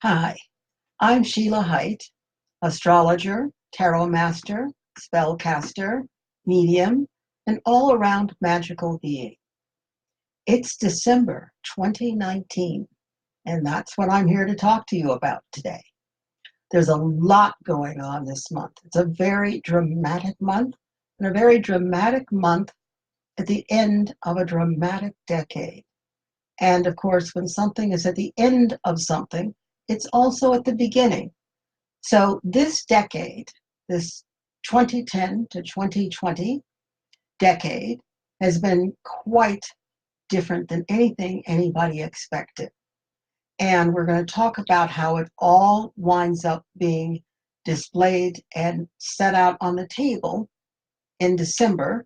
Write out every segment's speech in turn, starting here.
Hi, I'm Sheilaa Hite, astrologer, tarot master, spellcaster, medium, and all-around magical being. It's December 2019, and that's what I'm here to talk to you about today. There's a lot going on this month. It's a very dramatic month, and a very dramatic month at the end of a dramatic decade. And of course, when something is at the end of something, it's also at the beginning. So this decade, this 2010 to 2020 decade, has been quite different than anything anybody expected. And we're going to talk about how it all winds up being displayed and set out on the table in December,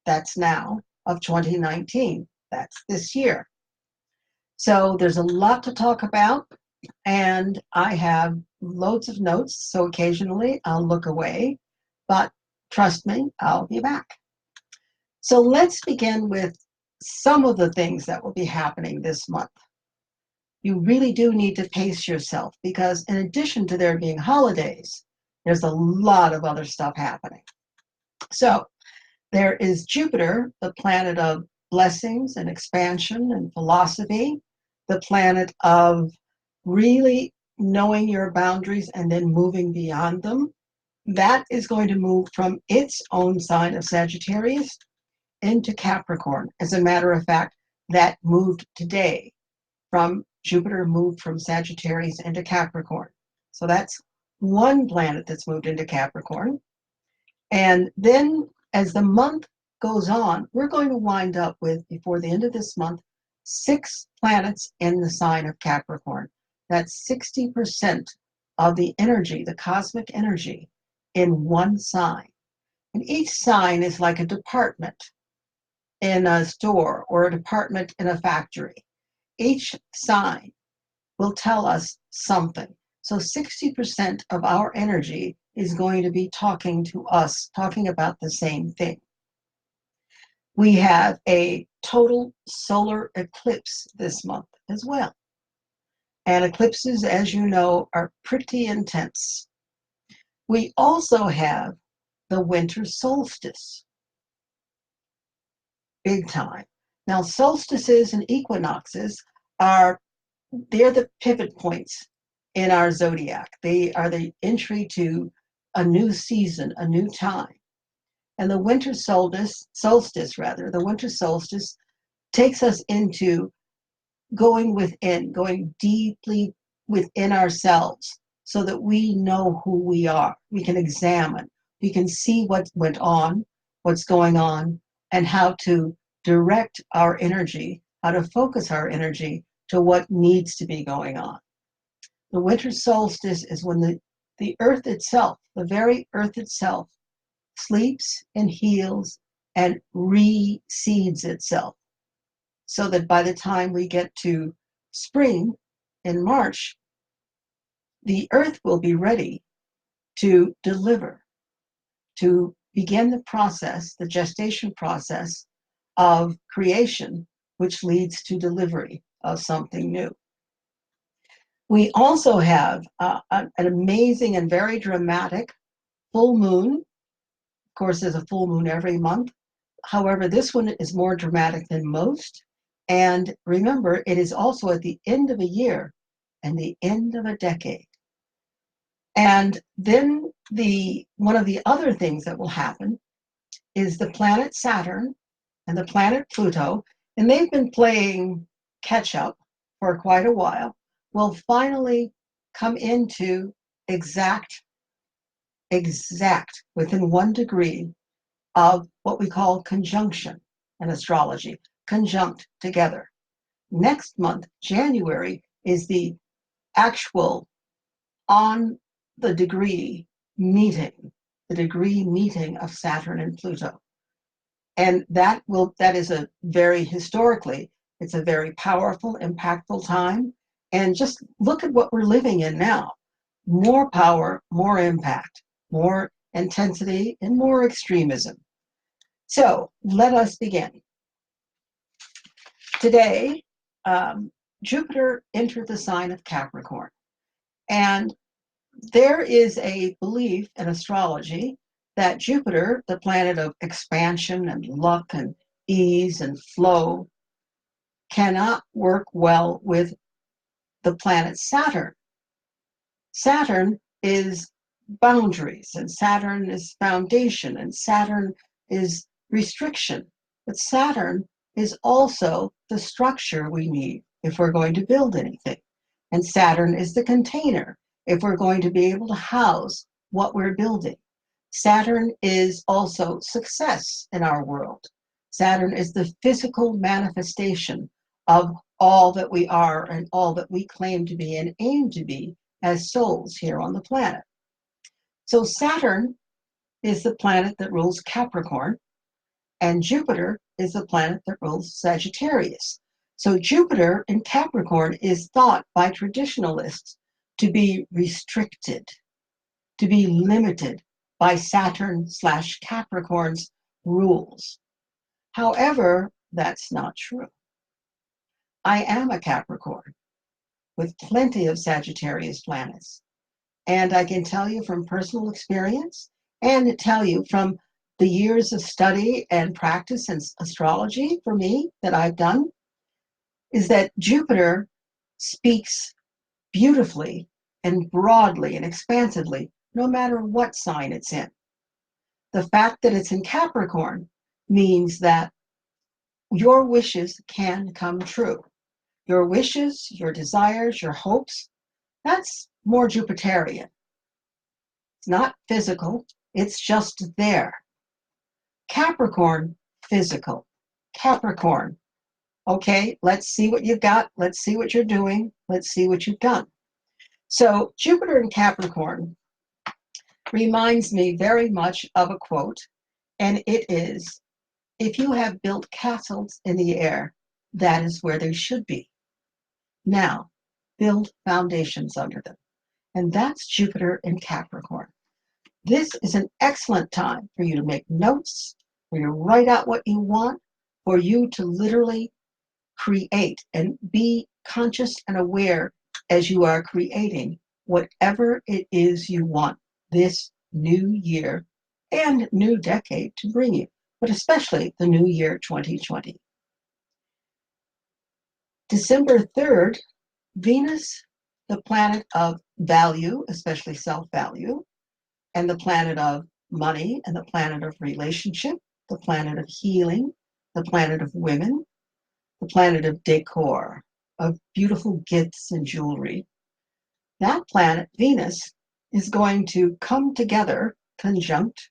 that's now, of 2019. That's this year. So there's a lot to talk about, and I have loads of notes, so occasionally I'll look away, but trust me, I'll be back. So let's begin with some of the things that will be happening this month. You really do need to pace yourself because in addition to there being holidays, there's a lot of other stuff happening. So there is Jupiter, the planet of blessings and expansion and philosophy, the planet of really knowing your boundaries and then moving beyond them. That is going to move from its own sign of Sagittarius into Capricorn. As a matter of fact, that moved today from Jupiter moved from Sagittarius into Capricorn. So that's one planet that's moved into Capricorn. And then as the month goes on, we're going to wind up with, before the end of this month, 6 planets in the sign of Capricorn. That's 60% of the energy, the cosmic energy, in one sign. And each sign is like a department in a store or a department in a factory. Each sign will tell us something. So 60% of our energy is going to be talking to us, talking about the same thing. We have a total solar eclipse this month as well. And eclipses, as you know, are pretty intense. We also have the winter solstice, big time. Now, solstices and equinoxes they're the pivot points in our zodiac. They are the entry to a new season, a new time. And the winter the winter solstice takes us into going within, going deeply within ourselves so that we know who we are. We can examine, we can see what went on, what's going on, and how to direct our energy, how to focus our energy to what needs to be going on. The winter solstice is when the earth itself, the very earth itself, sleeps and heals and reseeds itself, so that by the time we get to spring in March, the earth will be ready to deliver, to begin the process, the gestation process of creation, which leads to delivery of something new. We also have an amazing and very dramatic full moon. Of course, there's a full moon every month. However, this one is more dramatic than most. And remember, it is also at the end of a year and the end of a decade. And then one of the other things that will happen is the planet Saturn and the planet Pluto, and they've been playing catch up for quite a while, will finally come into exact within 1 degree of what we call conjunction in astrology, conjunct together. Next month, January, is the actual on the degree meeting, of Saturn and Pluto. And that is a very historically, it's a very powerful, impactful time. And just look at what we're living in now. More power, more impact, more intensity, and more extremism. So let us begin. Today, Jupiter entered the sign of Capricorn. And there is a belief in astrology that Jupiter, the planet of expansion and luck and ease and flow, cannot work well with the planet Saturn. Saturn is boundaries, and Saturn is foundation, and Saturn is restriction. But Saturn is also the structure we need if we're going to build anything. And Saturn is the container if we're going to be able to house what we're building. Saturn is also success in our world. Saturn is the physical manifestation of all that we are and all that we claim to be and aim to be as souls here on the planet. So Saturn is the planet that rules Capricorn, and Jupiter is the planet that rules Sagittarius. So Jupiter in Capricorn is thought by traditionalists to be restricted, to be limited by Saturn/Capricorn's rules. However, that's not true. I am a Capricorn with plenty of Sagittarius planets. And I can tell you from personal experience and to tell you from the years of study and practice in astrology for me that I've done is that Jupiter speaks beautifully and broadly and expansively, no matter what sign it's in. The fact that it's in Capricorn means that your wishes can come true. Your wishes, your desires, your hopes, that's more Jupiterian. It's not physical, it's just there. Capricorn, physical. Capricorn, okay, let's see what you've got. Let's see what you're doing. Let's see what you've done. So Jupiter in Capricorn reminds me very much of a quote, and it is, if you have built castles in the air, that is where they should be. Now, build foundations under them. And that's Jupiter in Capricorn. This is an excellent time for you to make notes, for you to write out what you want, for you to literally create and be conscious and aware as you are creating whatever it is you want this new year and new decade to bring you, but especially the new year 2020. December 3rd, Venus, the planet of value, especially self-value, and the planet of money, and the planet of relationship, the planet of healing, the planet of women, the planet of decor, of beautiful gifts and jewelry. That planet, Venus, is going to come together, conjunct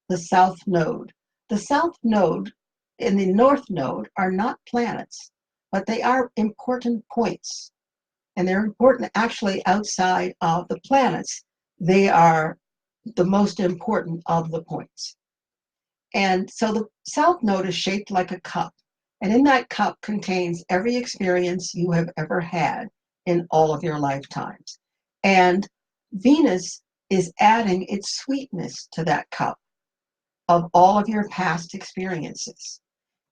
the South Node. The South Node and the North Node are not planets, but they are important points. And they're important actually outside of the planets. They are the most important of the points. And so the South Node is shaped like a cup. And in that cup contains every experience you have ever had in all of your lifetimes. And Venus is adding its sweetness to that cup of all of your past experiences.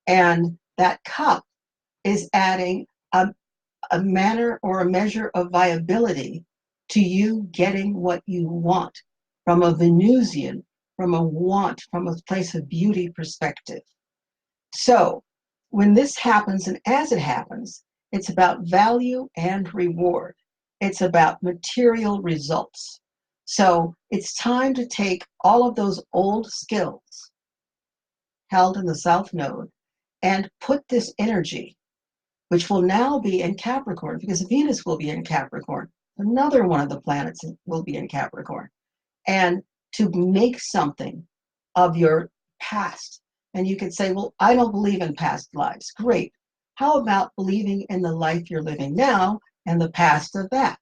And that cup is adding a manner or a measure of viability to you getting what you want from a Venusian, from a want, from a place of beauty perspective. So when this happens, and as it happens, it's about value and reward. It's about material results. So it's time to take all of those old skills held in the South Node and put this energy, which will now be in Capricorn, because Venus will be in Capricorn. Another one of the planets will be in Capricorn. And to make something of your past. And you could say, well, I don't believe in past lives. Great. How about believing in the life you're living now and the past of that?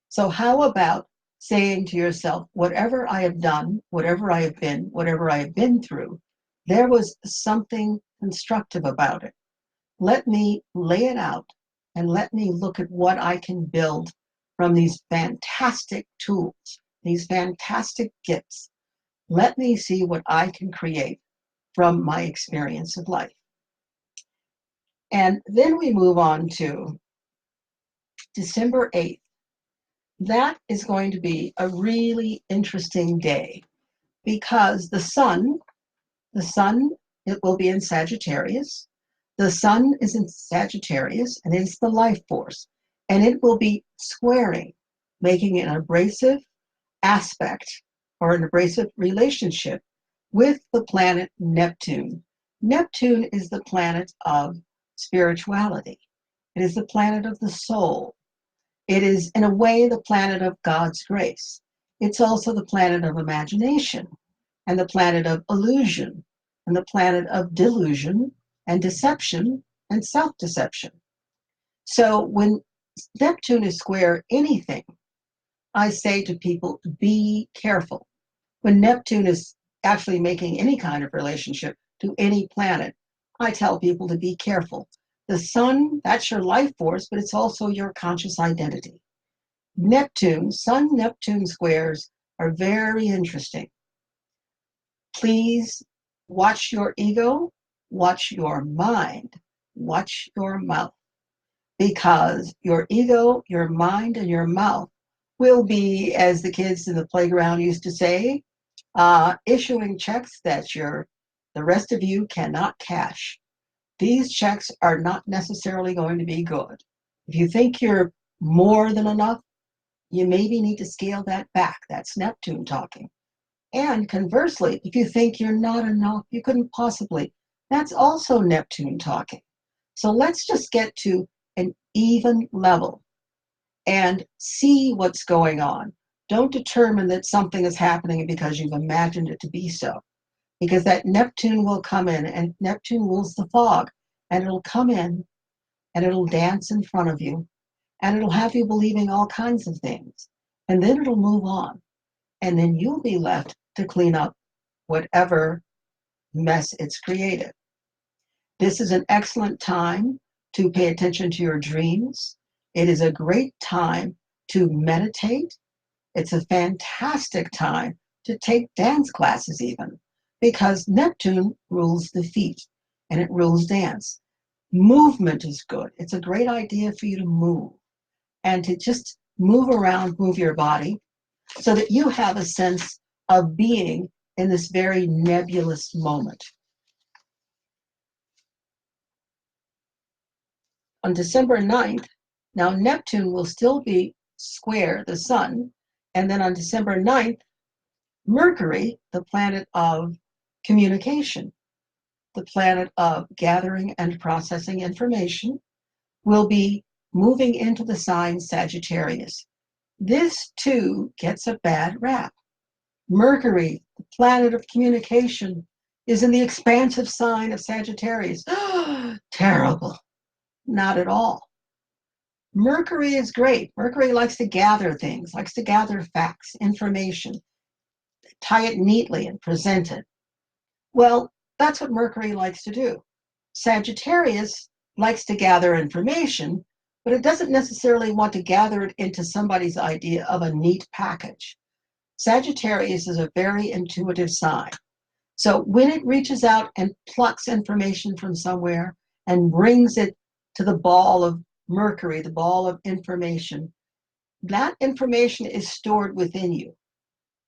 So how about saying to yourself, whatever I have done, whatever I have been through, there was something constructive about it. Let me lay it out and let me look at what I can build from these fantastic tools, these fantastic gifts. Let me see what I can create from my experience of life. And then we move on to December 8th. That is going to be a really interesting day because the sun, it will be in Sagittarius. The sun is in Sagittarius and it's the life force. And it will be squaring, making an abrasive aspect or an abrasive relationship with the planet Neptune. Neptune is the planet of spirituality. It is the planet of the soul. It is, in a way, the planet of God's grace. It's also the planet of imagination and the planet of illusion and the planet of delusion and deception and self-deception. So when Neptune is square anything, I say to people, be careful. When Neptune is actually making any kind of relationship to any planet, I tell people to be careful. The sun, that's your life force, but it's also your conscious identity. Neptune, Sun-Neptune squares are very interesting. Please watch your ego, watch your mind, watch your mouth, because your ego, your mind, and your mouth will be, as the kids in the playground used to say, issuing checks that the rest of you cannot cash. These checks are not necessarily going to be good. If you think you're more than enough, you maybe need to scale that back. That's Neptune talking. And conversely, if you think you're not enough, you couldn't possibly, that's also Neptune talking. So let's just get to an even level and see what's going on. Don't determine that something is happening because you've imagined it to be so. Because that Neptune will come in, and Neptune rules the fog, and it'll come in and it'll dance in front of you, and it'll have you believing all kinds of things. And then it'll move on. And then you'll be left to clean up whatever mess it's created. This is an excellent time to pay attention to your dreams. It is a great time to meditate. It's a fantastic time to take dance classes even, because Neptune rules the feet and it rules dance. Movement is good. It's a great idea for you to move and to just move around, move your body, so that you have a sense of being in this very nebulous moment. On December 9th, now Neptune will still be square the sun, and then on December 9th, Mercury, the planet of communication, the planet of gathering and processing information, will be moving into the sign Sagittarius. This too gets a bad rap. Mercury, the planet of communication, is in the expansive sign of Sagittarius. Terrible. Not at all. Mercury is great. Mercury likes to gather things, likes to gather facts, information, tie it neatly and present it. Well, that's what Mercury likes to do. Sagittarius likes to gather information, but it doesn't necessarily want to gather it into somebody's idea of a neat package. Sagittarius is a very intuitive sign. So when it reaches out and plucks information from somewhere and brings it to the ball of Mercury, the ball of information, that information is stored within you.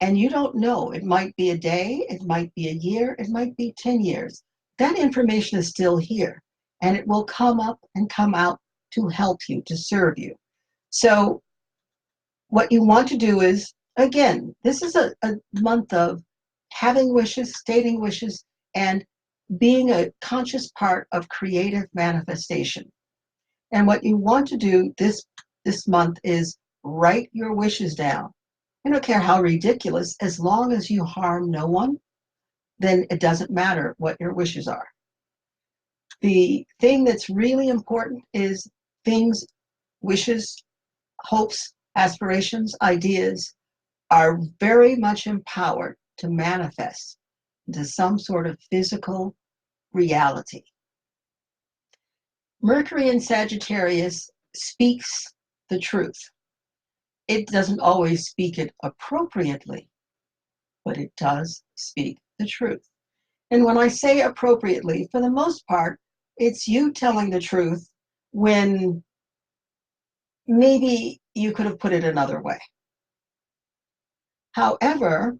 And you don't know. It might be a day, it might be a year, it might be 10 years. That information is still here, and it will come up and come out to help you, to serve you. So what you want to do is, again, this is a month of having wishes, stating wishes, and being a conscious part of creative manifestation. And what you want to do this month is write your wishes down. I don't care how ridiculous, as long as you harm no one, then it doesn't matter what your wishes are. The thing that's really important is things, wishes, hopes, aspirations, ideas are very much empowered to manifest into some sort of physical reality. Mercury in Sagittarius speaks the truth. It doesn't always speak it appropriately, but it does speak the truth. And when I say appropriately, for the most part, it's you telling the truth when maybe you could have put it another way. However,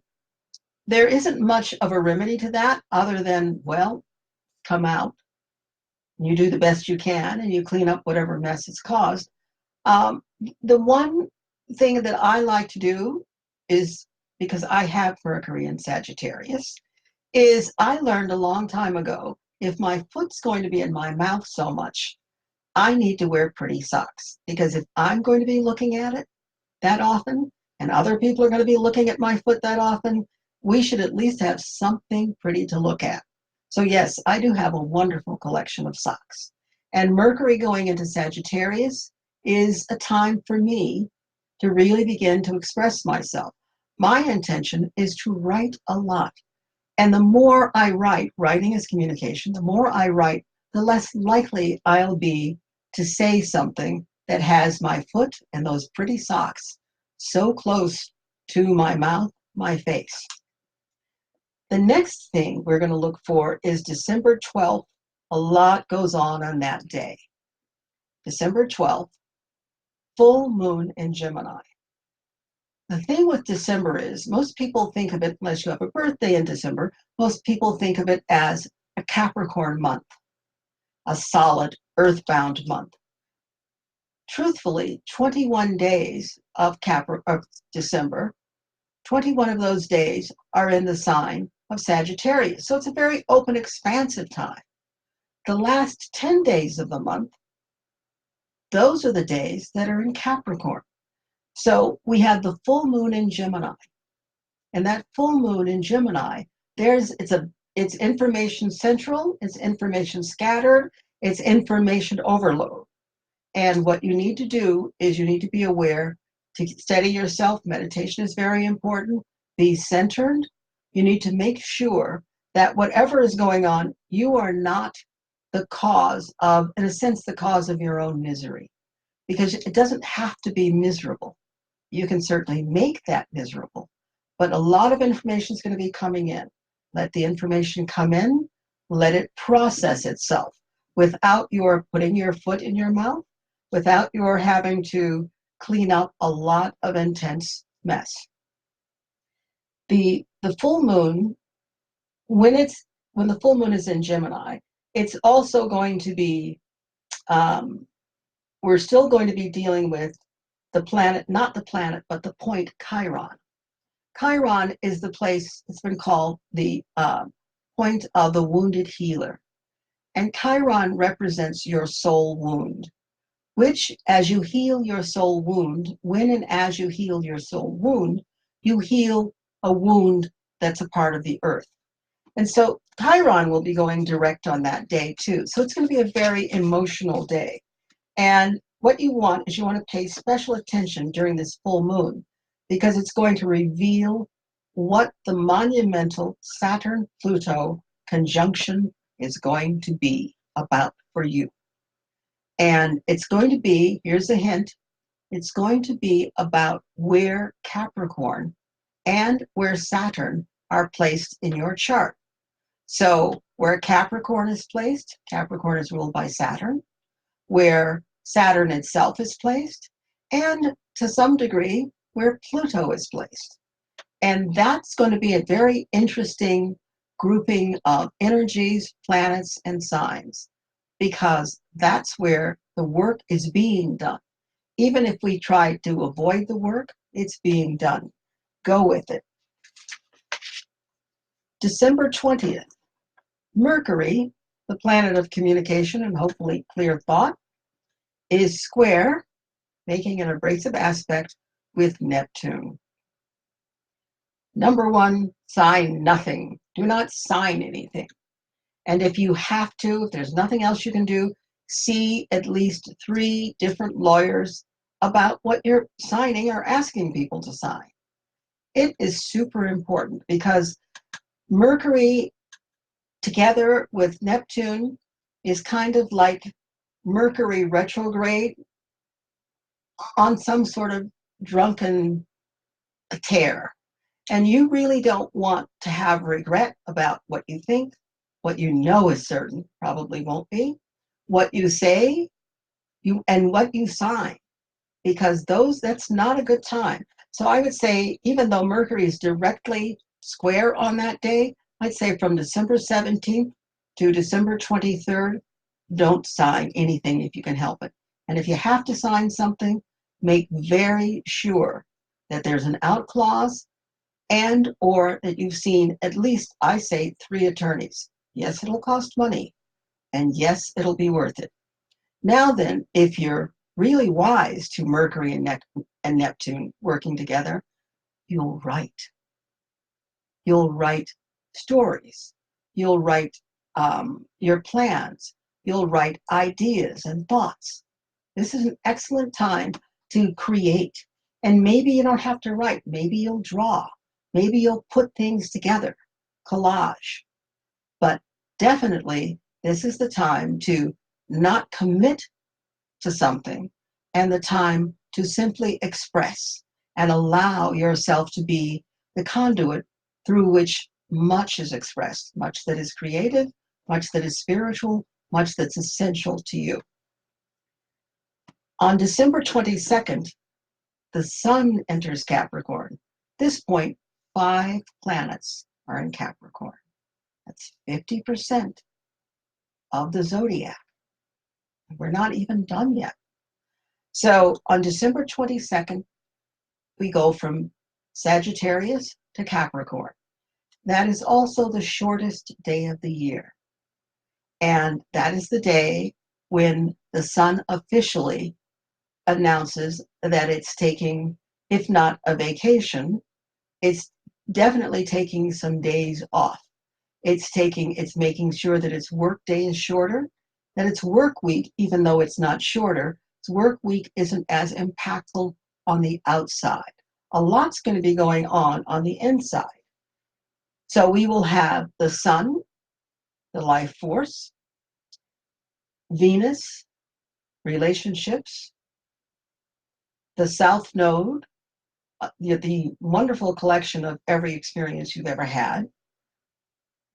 there isn't much of a remedy to that other than, well, come out, you do the best you can, and you clean up whatever mess it's caused. The one thing that I like to do is, because I have Mercury in Sagittarius, is I learned a long time ago, if my foot's going to be in my mouth so much, I need to wear pretty socks. Because if I'm going to be looking at it that often, and other people are going to be looking at my foot that often, we should at least have something pretty to look at. So yes, I do have a wonderful collection of socks. And Mercury going into Sagittarius is a time for me to really begin to express myself. My intention is to write a lot. And the more I write, writing is communication, the more I write, the less likely I'll be to say something that has my foot and those pretty socks so close to my mouth, my face. The next thing we're going to look for is December 12th. A lot goes on that day. December 12th, full moon in Gemini. The thing with December is most people think of it, unless you have a birthday in December, most people think of it as a Capricorn month, a solid earthbound month. Truthfully, 21 days of December, 21 of those days are in the sign of Sagittarius. So it's a very open, expansive time. The last 10 days of the month, those are the days that are in Capricorn. So we have the full moon in Gemini. And that full moon in Gemini, it's information central, it's information scattered, it's information overload. And what you need to do is you need to be aware to steady yourself. Meditation is very important. Be centered. You need to make sure that whatever is going on, you are not the cause of, in a sense, the cause of your own misery. Because it doesn't have to be miserable. You can certainly make that miserable. But a lot of information is going to be coming in. Let the information come in. Let it process itself without your putting your foot in your mouth, without your having to clean up a lot of intense mess. The full moon, when the full moon is in Gemini, it's also going to be, we're still going to be dealing with the planet, not the planet, but the point Chiron. Chiron is the place, it's been called the point of the wounded healer. And Chiron represents your soul wound, which as you heal your soul wound, when and as you heal your soul wound, you heal a wound that's a part of the earth. And so Chiron will be going direct on that day too. So it's going to be a very emotional day. And what you want is you want to pay special attention during this full moon because it's going to reveal what the monumental Saturn-Pluto conjunction is going to be about for you. And it's going to be, here's a hint, it's going to be about where Capricorn and where Saturn are placed in your chart. So where Capricorn is placed, Capricorn is ruled by Saturn, where Saturn itself is placed, and to some degree, where Pluto is placed. And that's going to be a very interesting grouping of energies, planets, and signs, because that's where the work is being done. Even if we try to avoid the work, it's being done. Go with it. December 20th, Mercury, the planet of communication and hopefully clear thought, is square, making an abrasive aspect with Neptune. Number one, sign nothing. Do not sign anything. And if you have to, if there's nothing else you can do, see at least 3 different lawyers about what you're signing or asking people to sign. It is super important because Mercury together with Neptune is kind of like Mercury retrograde on some sort of drunken tear. And you really don't want to have regret about what you think, what you know is certain, probably won't be, what you say, and what you sign. because that's not a good time. So I would say, even though Mercury is directly square on that day, I'd say from December 17th to December 23rd, don't sign anything if you can help it. And if you have to sign something, make very sure that there's an out clause and or that you've seen at least, I say, 3 attorneys. Yes, it'll cost money, and yes, it'll be worth it. Now then, if you're really wise to Mercury and Neptune working together, you'll write. You'll write stories. You'll write your plans. You'll write ideas and thoughts. This is an excellent time to create. And maybe you don't have to write. Maybe you'll draw. Maybe you'll put things together, collage. But definitely, this is the time to not commit to something and the time to simply express and allow yourself to be the conduit through which much is expressed, much that is creative, much that is spiritual, much that's essential to you. On December 22nd, the sun enters Capricorn. At this point, 5 planets are in Capricorn. That's 50% of the zodiac. We're not even done yet. So on December 22nd, we go from Sagittarius to Capricorn. That is also the shortest day of the year. And that is the day when the sun officially announces that it's taking, if not a vacation, it's definitely taking some days off. It's making sure that its work day is shorter, that its work week, even though it's not shorter, its work week isn't as impactful on the outside. A lot's going to be going on the inside. So we will have the sun, the life force, Venus, relationships, the South Node, the wonderful collection of every experience you've ever had,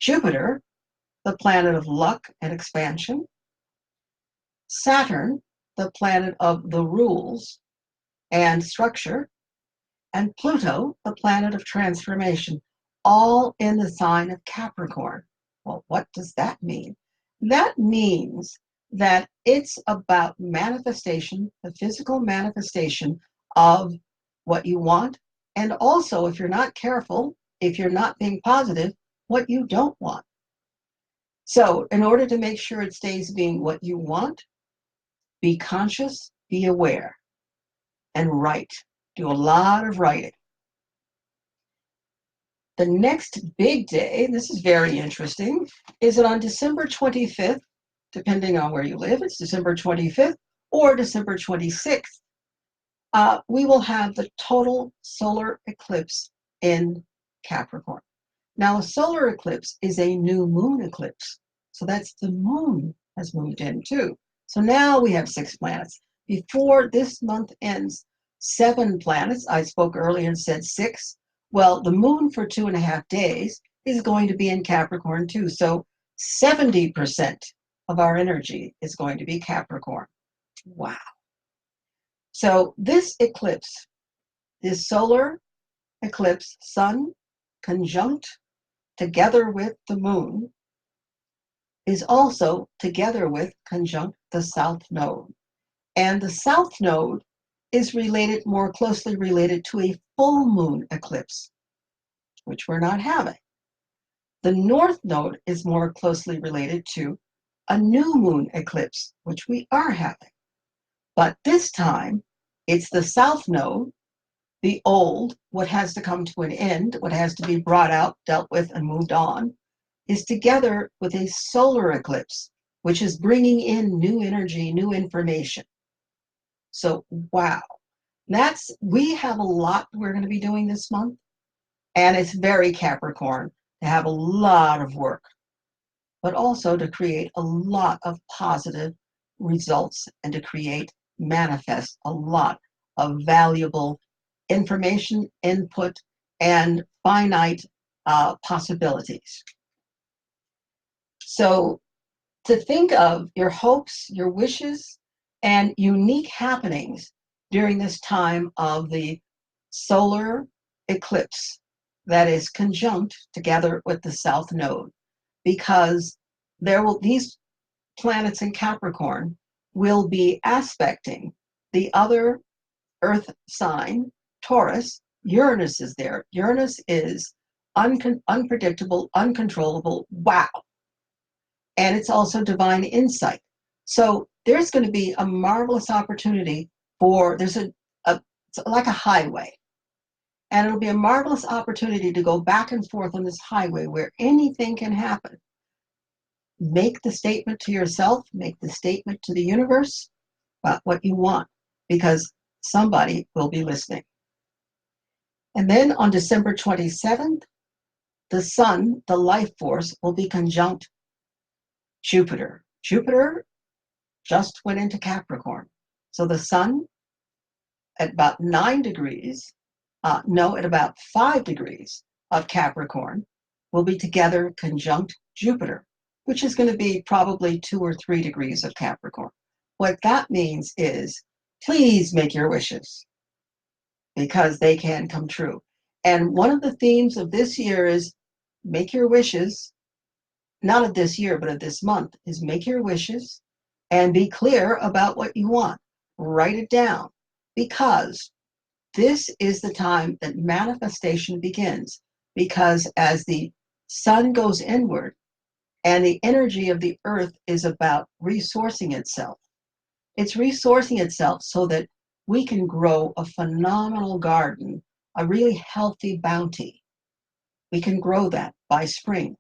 Jupiter, the planet of luck and expansion, Saturn, the planet of the rules and structure, and Pluto, the planet of transformation, all in the sign of Capricorn. Well, what does that mean? That means that it's about manifestation, the physical manifestation of what you want, and also, if you're not careful, if you're not being positive, what you don't want. So in order to make sure it stays being what you want, be conscious, be aware, and write. Do a lot of writing. The next big day, this is very interesting, is that on December 25th, depending on where you live, it's December 25th or December 26th, we will have the total solar eclipse in Capricorn. Now, a solar eclipse is a new moon eclipse. So that's the moon has moved in too. So now we have 6 planets. Before this month ends, 7 planets. I spoke earlier and said 6. Well, the moon for 2.5 days is going to be in Capricorn too. So 70% of our energy is going to be Capricorn. Wow. So this eclipse, this solar eclipse, sun conjunct together with the moon, is also together with conjunct the South Node. And the South Node is more closely related to a full moon eclipse, which we're not having. The North Node is more closely related to a new moon eclipse, which we are having. But this time, it's the South Node, the old, what has to come to an end, what has to be brought out, dealt with, and moved on, is together with a solar eclipse, which is bringing in new energy, new information. So, wow. We have a lot we're going to be doing this month, and it's very Capricorn to have a lot of work, but also to create a lot of positive results and to manifest a lot of valuable information, input, and finite possibilities. So to think of your hopes, your wishes, and unique happenings during this time of the solar eclipse that is conjunct together with the South Node, because these planets in Capricorn will be aspecting the other Earth sign, Taurus. Uranus is there. Uranus is unpredictable, uncontrollable. Wow. And it's also divine insight. So there's going to be a marvelous opportunity there's it's like a highway. And it'll be a marvelous opportunity to go back and forth on this highway where anything can happen. Make the statement to yourself, make the statement to the universe about what you want, because somebody will be listening. And then on December 27th, the sun, the life force, will be conjunct Jupiter. Jupiter just went into Capricorn. So the sun at about 9 degrees, at about 5 degrees of Capricorn will be together conjunct Jupiter, which is going to be probably 2 or 3 degrees of Capricorn. What that means is, please make your wishes, because they can come true. And one of the themes of this year is make your wishes, not of this year, but of this month, is make your wishes and be clear about what you want. Write it down, because this is the time that manifestation begins. Because as the sun goes inward and the energy of the earth is about resourcing itself, it's resourcing itself so that we can grow a phenomenal garden, a really healthy bounty. We can grow that by spring.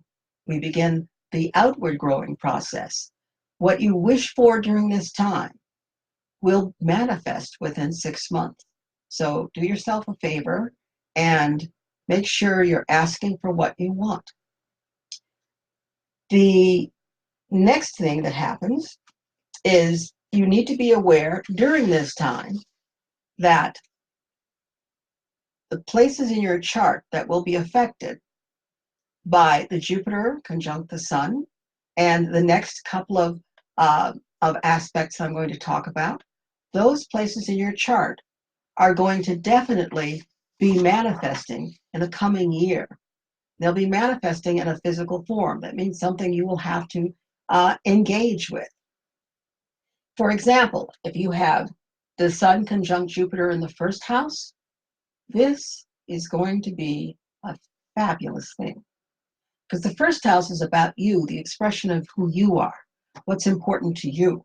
We begin the outward growing process. What you wish for during this time will manifest within 6 months. So do yourself a favor and make sure you're asking for what you want. The next thing that happens is you need to be aware during this time that the places in your chart that will be affected by the Jupiter conjunct the sun and the next couple of aspects I'm going to talk about, those places in your chart are going to definitely be manifesting in the coming year. They'll be manifesting in a physical form. That means something you will have to engage with. For example, if you have the sun conjunct Jupiter in the first house, this is going to be a fabulous thing. Because the first house is about you, the expression of who you are, what's important to you,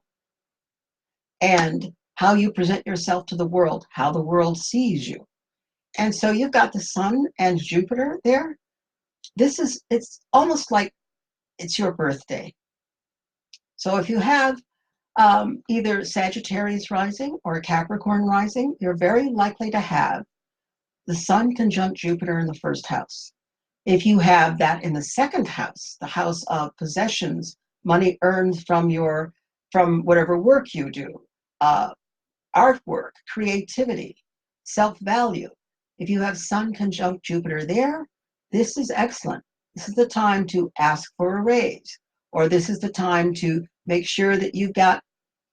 and how you present yourself to the world, how the world sees you. And so you've got the sun and Jupiter there. It's almost like it's your birthday. So if you have either Sagittarius rising or Capricorn rising, you're very likely to have the sun conjunct Jupiter in the first house. If you have that in the second house, the house of possessions, money earned from whatever work you do, artwork, creativity, self-value. If you have sun conjunct Jupiter there, this is excellent. This is the time to ask for a raise, or this is the time to make sure that you've got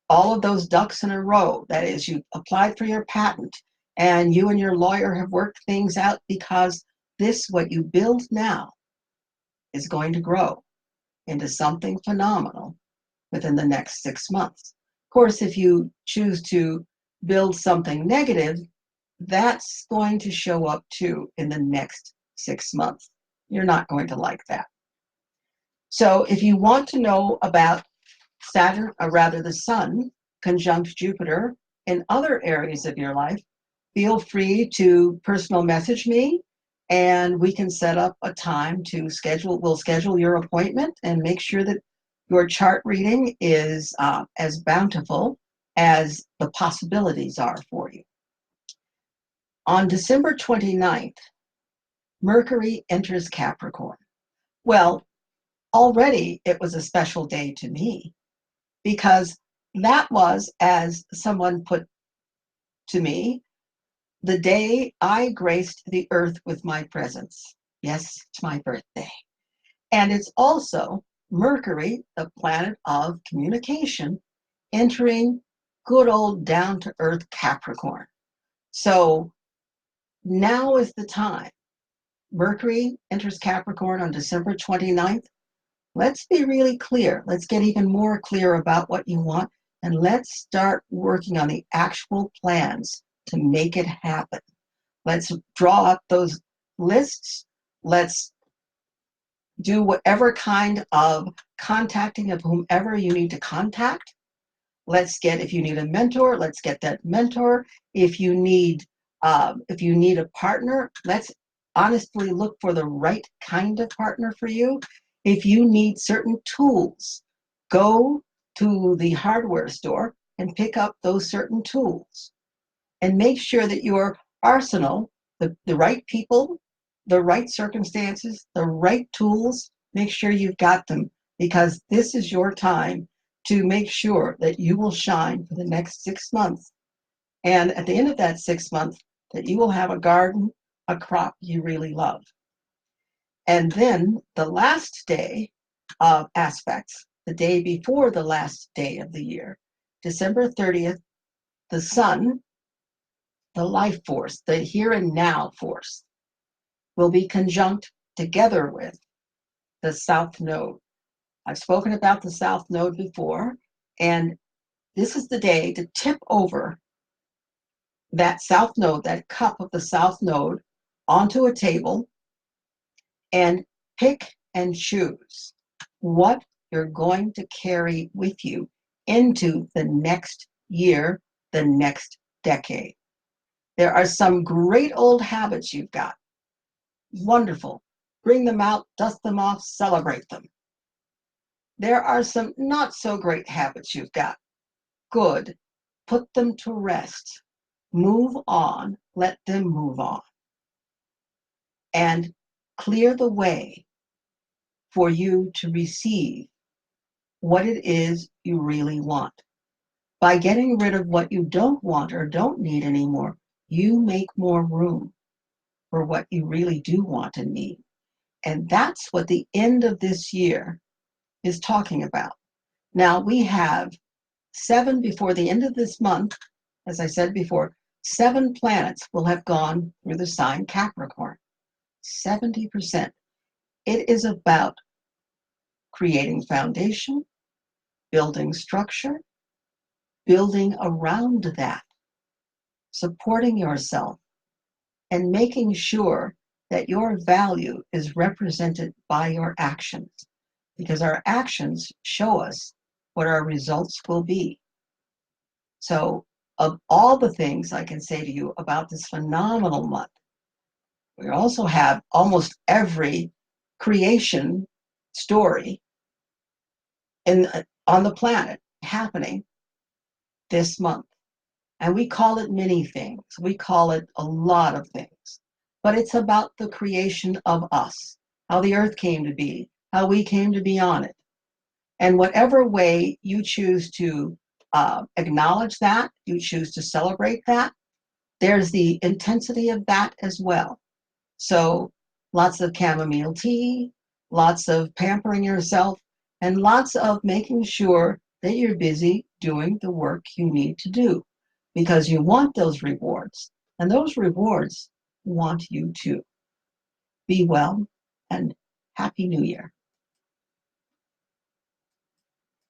all of those ducks in a row. That is, you applied for your patent and you and your lawyer have worked things out, because what you build now is going to grow into something phenomenal within the next 6 months. Of course, if you choose to build something negative, that's going to show up too in the next 6 months. You're not going to like that. So if you want to know about Saturn, or rather the sun conjunct Jupiter in other areas of your life, feel free to personal message me, and we can set up a time to we'll schedule your appointment and make sure that your chart reading is as bountiful as the possibilities are for you. On December 29th, Mercury enters Capricorn. Well, already it was a special day to me, because that was, as someone put to me, the day I graced the earth with my presence. Yes, it's my birthday. And it's also Mercury, the planet of communication, entering good old down-to-earth Capricorn. So now is the time. Mercury enters Capricorn on December 29th. Let's be really clear. Let's get even more clear about what you want, and let's start working on the actual plans to make it happen. Let's draw up those lists. Let's do whatever kind of contacting of whomever you need to contact. If you need a mentor, let's get that mentor. If you need a partner, let's honestly look for the right kind of partner for you. If you need certain tools, go to the hardware store and pick up those certain tools. And make sure that your arsenal, the right people, the right circumstances, the right tools, make sure you've got them, because this is your time to make sure that you will shine for the next 6 months. And at the end of that 6 months, that you will have a garden, a crop you really love. And then the last day of aspects, the day before the last day of the year, December 30th, the sun, the life force, the here and now force, will be conjunct together with the South Node. I've spoken about the South Node before, and this is the day to tip over that South Node, that cup of the South Node, onto a table and pick and choose what you're going to carry with you into the next year, the next decade. There are some great old habits you've got. Wonderful. Bring them out, dust them off, celebrate them. There are some not so great habits you've got. Good. Put them to rest. Move on. Let them move on. And clear the way for you to receive what it is you really want. By getting rid of what you don't want or don't need anymore, you make more room for what you really do want and need. And that's what the end of this year is talking about. Now we have 7 before the end of this month, as I said before, 7 planets will have gone through the sign Capricorn. 70%. It is about creating foundation, building structure, building around that, supporting yourself, and making sure that your value is represented by your actions, because our actions show us what our results will be. So, of all the things I can say to you about this phenomenal month, we also have almost every creation story on the planet happening this month. And we call it many things. We call it a lot of things. But it's about the creation of us, how the earth came to be, how we came to be on it. And whatever way you choose to acknowledge that, you choose to celebrate that, there's the intensity of that as well. So lots of chamomile tea, lots of pampering yourself, and lots of making sure that you're busy doing the work you need to do, because you want those rewards, and those rewards want you too. Be well, and Happy New Year.